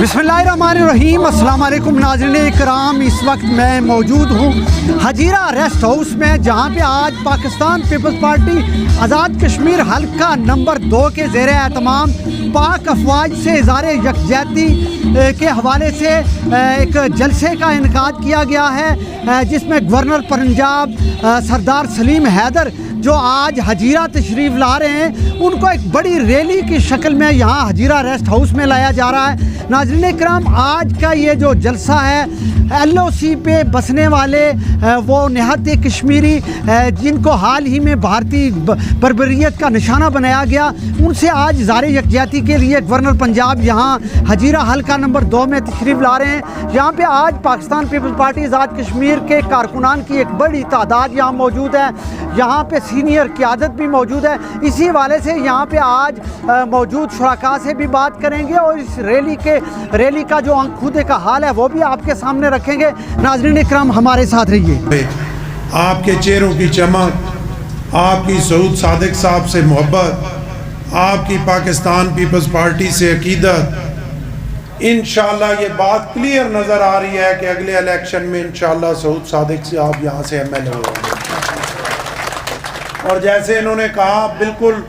बिस्मिल्लाहिर्रहमानिर्रहीम। अस्सलाम वालेकुम नाज़रीन इकराम। इस वक्त मैं मौजूद हूँ हजीरा रेस्ट हाउस में, जहाँ पे आज पाकिस्तान पीपल्स पार्टी आज़ाद कश्मीर हल्का नंबर 2 के ज़ेर एहतमाम पाक अफवाज से इज़हार यकजहती के हवाले से एक जलसे का इनेकाद किया गया है, जिसमें गवर्नर पंजाब सरदार सलीम हैदर जो आज हजीरा तशरीफ़ ला रहे हैं, उनको एक बड़ी रैली की शक्ल में यहाँ हजीरा रेस्ट हाउस में लाया जा रहा है। नाज़रीन इकराम, आज का ये जो जलसा है, LOC पे बसने वाले वो निहत्ते कश्मीरी जिनको हाल ही में भारतीय बर्बरियत का निशाना बनाया गया, उनसे आज इज़हार यकजहती के लिए गवर्नर पंजाब यहाँ हजीरा हल्का नंबर 2 में तशरीफ़ ला रहे हैं। यहाँ पे आज पाकिस्तान पीपल्स पार्टी आज़ाद कश्मीर के कारकुनान की एक बड़ी तादाद यहाँ मौजूद है। यहाँ पे सीनियर क़यादत भी मौजूद है। इसी वाले से यहाँ पे आज मौजूद शुरका से भी बात करेंगे और इस रैली का जो आंखों का हाल है वो भी आपके सामने रखेंगे। नाज़रीन इकराम, हमारे साथ रहिए। आपके चेहरों की चमक, आपकी सऊद सादिक साहब से मोहब्बत, आपकी पाकिस्तान पीपल्स पार्टी से अकीदत, इंशाल्लाह ये बात क्लियर नज़र आ रही है कि अगले इलेक्शन में इंशाल्लाह सऊद सादिक से आप यहाँ से MLA होंगे। और जैसे इन्होंने कहा, बिल्कुल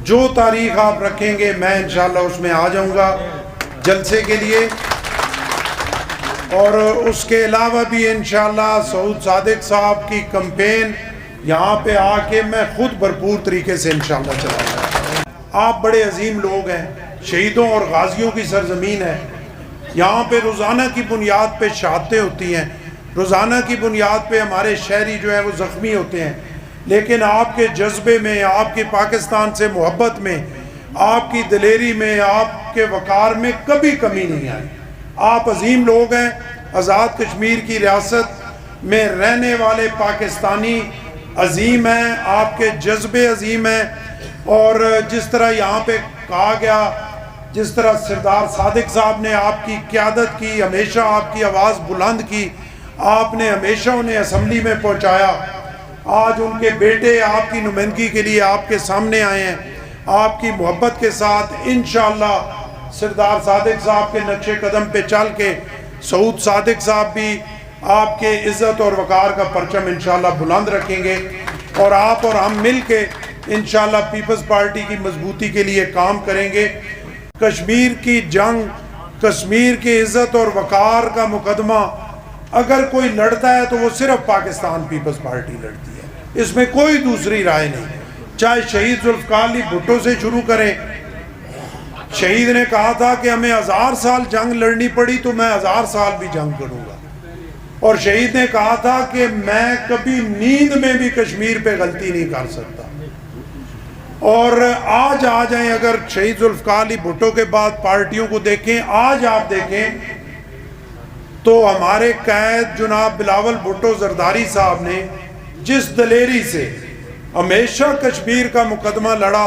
जो तारीख आप रखेंगे मैं इंशाल्लाह उसमें आ जाऊँगा जलसे के लिए। और उसके अलावा भी इंशाल्लाह सऊद सादिक साहब की कैंपेन यहाँ पे आके मैं खुद भरपूर तरीके से इंशाल्लाह चलाऊँगा। आप बड़े अजीम लोग हैं, शहीदों और गाजियों की सरजमीन है। यहाँ पे रोज़ाना की बुनियाद पे शहादतें होती हैं, रोज़ाना की बुनियाद पे हमारे शहरी जो है वो ज़ख्मी होते हैं, लेकिन आपके जज्बे में, आपकी पाकिस्तान से मोहब्बत में, आपकी दिलेरी में, आपके वक़ार में कभी कमी नहीं आई। आप अजीम लोग हैं। आज़ाद कश्मीर की रियासत में रहने वाले पाकिस्तानी अजीम हैं, आपके जज्बे अजीम हैं। और जिस तरह यहाँ पे कहा गया, जिस तरह सरदार सादिक साहब ने आपकी क़यादत की, हमेशा आपकी आवाज़ बुलंद की, आपने हमेशा उन्हें असम्बली में पहुँचाया। आज उनके बेटे आपकी नुमाइंदगी के लिए आपके सामने आए हैं। आपकी मोहब्बत के साथ इंशाअल्लाह सरदार सादिक साहब के नक्शे कदम पे चल के सऊद सादिक साहब भी आपके इज़्ज़त और वक़ार का परचम इंशाअल्लाह बुलंद रखेंगे। और आप और हम मिल के इंशाअल्लाह पीपल्स पार्टी की मजबूती के लिए काम करेंगे। कश्मीर की जंग, कश्मीर की इज़्ज़त और वक़ार का मुकदमा अगर कोई लड़ता है तो वो सिर्फ पाकिस्तान पीपल्स पार्टी लड़ती है, इसमें कोई दूसरी राय नहीं। चाहे शहीद जुल्फ़िकार अली भुट्टो से शुरू करें। शहीद ने कहा था कि हमें 1000 साल जंग लड़नी पड़ी तो मैं 1000 साल भी जंग लड़ूंगा। और शहीद ने कहा था कि मैं कभी नींद में भी कश्मीर पे गलती नहीं कर सकता। और आज आ जाएं, अगर शहीद जुल्फ़िकार अली भुट्टो के बाद पार्टियों को देखें, आज आप देखें तो हमारे कैद जनाब बिलावल भुट्टो जरदारी साहब ने जिस दलेरी से हमेशा कश्मीर का मुकदमा लड़ा,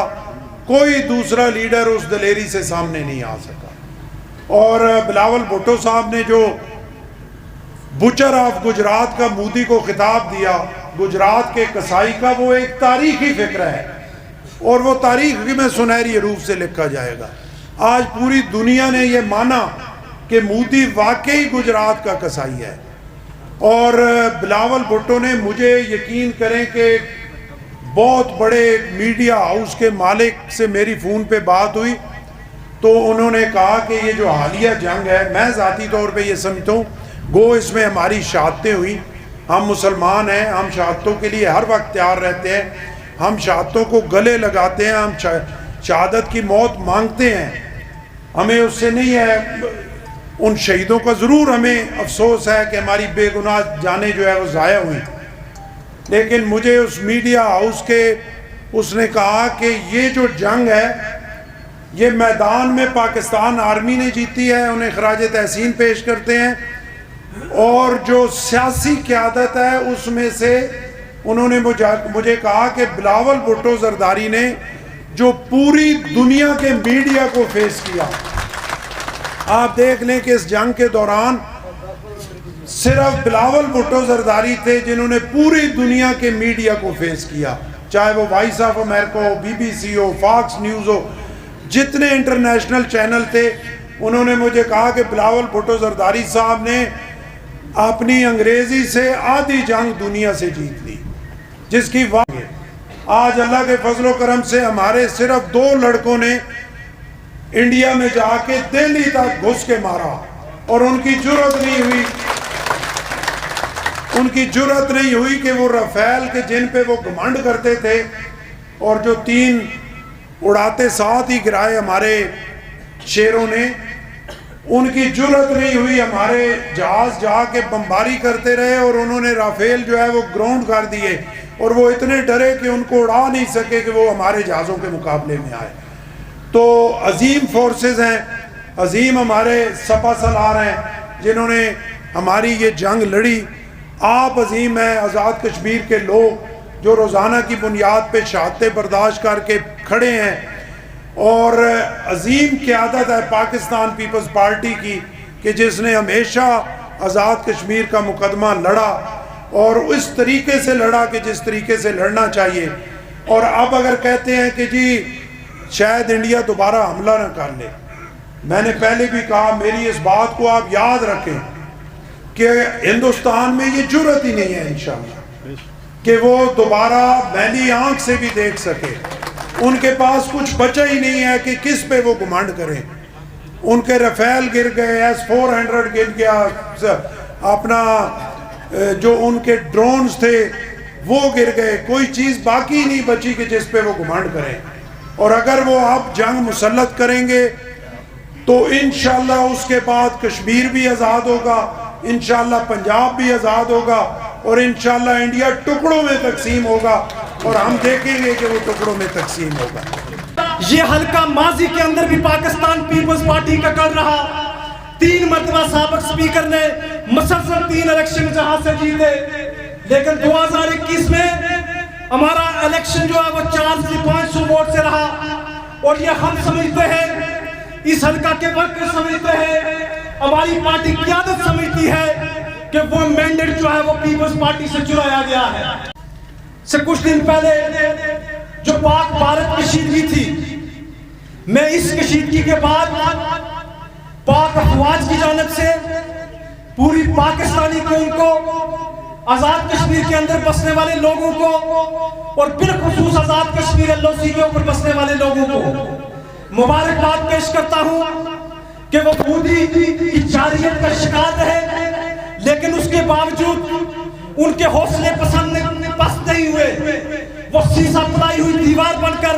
कोई दूसरा लीडर उस दलेरी से सामने नहीं आ सका। और बिलावल भुट्टो साहब ने जो बुचर ऑफ गुजरात का मोदी को खिताब दिया, गुजरात के कसाई का, वो एक तारीखी फिक्र है और वो तारीख में सुनहरी रूप से लिखा जाएगा। आज पूरी दुनिया ने ये माना कि मोदी वाकई गुजरात का कसाई है। और बिलावल भुट्टो ने, मुझे यकीन करें कि बहुत बड़े मीडिया हाउस के मालिक से मेरी फ़ोन पे बात हुई तो उन्होंने कहा कि ये जो हालिया जंग है, मैं ज़ाती तौर पे ये समझता हूँ गो इसमें हमारी शहादतें हुई। हम मुसलमान हैं, हम शहादतों के लिए हर वक्त तैयार रहते हैं, हम शहादतों को गले लगाते हैं, हम शहादत की मौत मांगते हैं। हमें उससे नहीं है, उन शहीदों का ज़रूर हमें अफसोस है कि हमारी बेगुनाह जानें जो है वो ज़ाया हुई। लेकिन मुझे उस मीडिया हाउस के उसने कहा कि ये जो जंग है ये मैदान में पाकिस्तान आर्मी ने जीती है, उन्हें खराज तहसीन पेश करते हैं। और जो सियासी क़यादत है उसमें से उन्होंने मुझे कहा कि बिलावल भुट्टो जरदारी ने जो पूरी दुनिया के मीडिया को फेस किया, आप देख लें कि इस जंग के दौरान सिर्फ बिलावल भुट्टो जरदारी थे जिन्होंने पूरी दुनिया के मीडिया को फेस किया, चाहे वो वॉइस ऑफ अमेरिका हो, BBC हो, फॉक्स न्यूज़ हो, जितने इंटरनेशनल चैनल थे انہوں نے مجھے کہا کہ بلاول بھٹو زرداری صاحب نے اپنی انگریزی سے آدھی جنگ دنیا سے جیت لی، جس کی آج اللہ کے فضل و کرم سے ہمارے صرف 2 لڑکوں نے انڈیا میں جا کے دہلی تک گھس کے مارا، اور ان کی جرأت نہیں ہوئی کہ وہ رافیل کے جن پہ وہ گھمنڈ کرتے تھے اور جو 3 اڑاتے ساتھ ہی گرائے ہمارے شیروں نے، ان کی جرأت نہیں ہوئی، ہمارے جہاز جا کے بمباری کرتے رہے اور انہوں نے رافیل جو ہے وہ گراؤنڈ کر دیے، اور وہ اتنے ڈرے کہ ان کو اڑا نہیں سکے کہ وہ ہمارے جہازوں کے مقابلے میں آئے۔ تو عظیم فورسز ہیں، عظیم ہمارے سپہ سالار ہیں جنہوں نے ہماری یہ جنگ لڑی۔ آپ عظیم ہیں آزاد کشمیر کے لوگ جو روزانہ کی بنیاد پہ شہادتیں برداشت کر کے کھڑے ہیں، اور عظیم قیادت ہے پاکستان پیپلز پارٹی کی کہ جس نے ہمیشہ آزاد کشمیر کا مقدمہ لڑا اور اس طریقے سے لڑا کہ جس طریقے سے لڑنا چاہیے۔ اور اب اگر کہتے ہیں کہ جی شاید انڈیا دوبارہ حملہ نہ کر لے، میں نے پہلے بھی کہا میری اس بات کو آپ یاد رکھیں کہ ہندوستان میں یہ جرأت ہی نہیں ہے انشاءاللہ کہ وہ دوبارہ میلی آنکھ سے بھی دیکھ سکے۔ ان کے پاس کچھ بچا ہی نہیں ہے کہ کس پہ وہ گھمنڈ کریں۔ ان کے رافیل گر گئے، S-400 گر گیا، اپنا جو ان کے ڈرونز تھے وہ گر گئے، کوئی چیز باقی نہیں بچی کہ جس پہ وہ گھمنڈ کریں۔ اور اگر وہ آپ جنگ مسلط کریں گے تو انشاءاللہ اس کے بعد کشمیر بھی آزاد ہوگا، انشاءاللہ پنجاب بھی آزاد ہوگا، اور انشاءاللہ انڈیا ٹکڑوں میں تقسیم ہوگا، اور ہم دیکھیں گے کہ وہ ٹکڑوں میں تقسیم ہوگا۔ یہ حلقہ ماضی کے اندر بھی پاکستان پیپلز پارٹی کا کر رہا، 3 مرتبہ سابق سپیکر نے مسلسل 3 الیکشن جہاں سے جیتے، لیکن 2021 میں ہمارا الیکشن جو ہے وہ 400 سے 500 ووٹ سے رہا، اور یہ ہم سمجھتے ہیں، اس حلقہ کے ورکر سمجھتے ہیں، ہماری پارٹی قیادت سمجھتی ہے کہ وہ مینڈیٹ جو ہے وہ پیپلز پارٹی سے چرایا گیا ہے۔ سے کچھ دن پہلے جو پاک بھارت کشیدگی تھی، میں اس کشیدگی کے بعد پاک افواج کی جانب سے پوری پاکستانی قوم کو، آزاد کشمیر کے اندر بسنے والے لوگوں کو، اور بالخصوص آزاد کشمیر LOC کے اوپر بسنے والے لوگوں کو مبارکباد پیش کرتا ہوں کہ وہ مودی کی جارحیت کا شکار رہے، لیکن اس کے باوجود ان کے حوصلے پست نہیں ہوئے، وہ سیسا پلائی ہوئی دیوار بن کر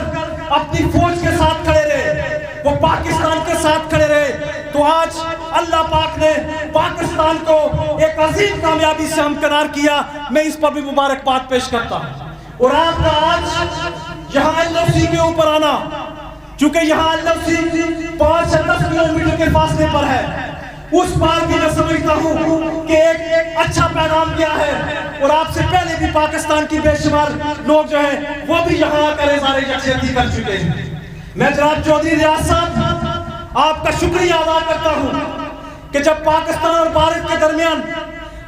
اپنی فوج کے ساتھ کھڑے رہے، وہ پاکستان کے ساتھ کھڑے رہے۔ تو آج اللہ پاک نے پاکستان کو ایک عظیم کامیابی سے ہمکنار کیا، میں اس پر بھی مبارکباد پیش کرتا ہوں۔ اور آپ کا آج یہاں LOC کے اوپر آنا، چونکہ یہاں LOC 5 سے 10 کلومیٹر کے فاصلے پر ہے، اس بار بھی میں سمجھتا ہوں کہ ایک اچھا پیغام کیا ہے، اور آپ سے پہلے بھی پاکستان کی بے شمار لوگ جو ہیں وہ بھی یہاں آ کر اظہار یکجہتی کر چکے ہیں۔ میں جناب چودھری ریاض صاحب آپ کا شکریہ ادا کرتا ہوں کہ جب پاکستان اور بھارت کے درمیان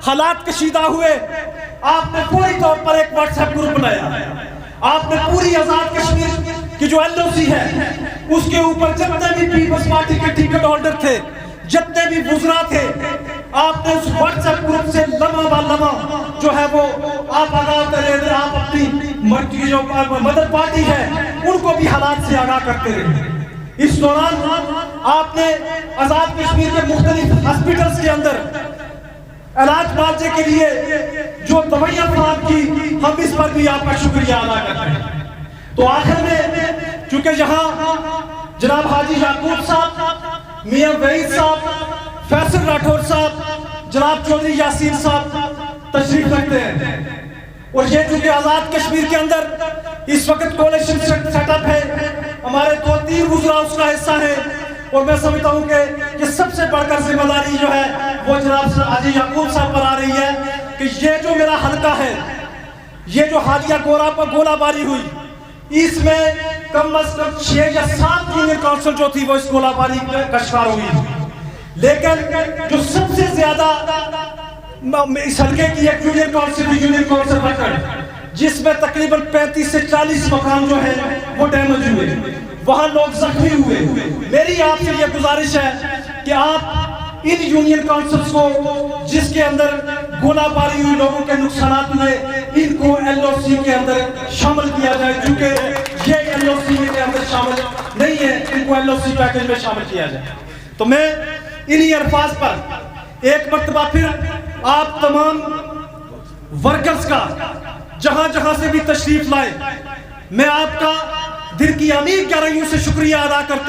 حالات کشیدہ ہوئے، آپ نے پوری طور پر ایک واٹس ایپ گروپ بنایا، آپ نے پوری آزاد کشمیر کی جو LOC ہے اس کے اوپر جتنے بھی پیپلز پارٹی کے ٹکٹ ہولڈر تھے، جتنے بھی وزراء تھے، آپ نے اس واٹس ایپ گروپ سے لمحہ با لمحہ جو ہے وہ آپ آگاہ کر رہے تھے، آپ اپنی جو مدر پارٹی ہے ان کو بھی حالات سے آگاہ کرتے رہے۔ اس دوران آپ نے آزاد کشمیر کے مختلف ہاسپٹلز کے اندر علاج معالجے کے لیے جو دوائیاں فراہم کی، ہم اس پر بھی آپ کا شکریہ ادا کرتے ہیں۔ تو آخر میں چونکہ یہاں جناب حاجی یعقوب صاحب، میاں وحید صاحب، فیصل راٹھور صاحب، جناب چودھری یاسین صاحب تشریف رکھتے ہیں، اور یہ چونکہ آزاد کشمیر کے اندر اس وقت کولیشن سیٹ اپ ہے، ہمارے 2-3 وزراء اس کا حصہ ہیں، اور میں سمجھتا ہوں کہ یہ سب سے بڑھ کر ذمہ داری جو ہے وہ جناب حاجی یعقوب صاحب پر آ رہی ہے کہ یہ جو میرا حلقہ ہے، یہ جو حالیہ گولہ باری ہوئی، اس میں کم از کم 6 یا 7 یونین کونسل جو تھی وہ اس گولہ باری کا شکار ہوئی، لیکن جو سب سے زیادہ اس حلقے کی ایک یونین کونسل ریکارڈ، جس میں تقریباً 35 سے 40 مکان جو ہیں وہ ڈیمیج ہوئے، وہاں لوگ زخمی ہوئے۔ میری آپ سے یہ گزارش ہے کہ آپ ان یونین کونسلز کو جس کے اندر گولہ باری ہوئی لوگوں کے نقصانات ہوئے ان کو ایل او سی کے اندر شامل کیا جائے، چونکہ یہ ایل او سی کے اندر شامل نہیں ہے، ان کو ایل او سی پیکج میں شامل کیا جائے۔ تو میں انہی الفاظ پر ایک مرتبہ پھر آپ تمام ورکرز کا جہاں جہاں سے بھی تشریف لائے، میں آپ کا دل کی عمیق گہرائیوں سے شکریہ ادا کرتا ہوں۔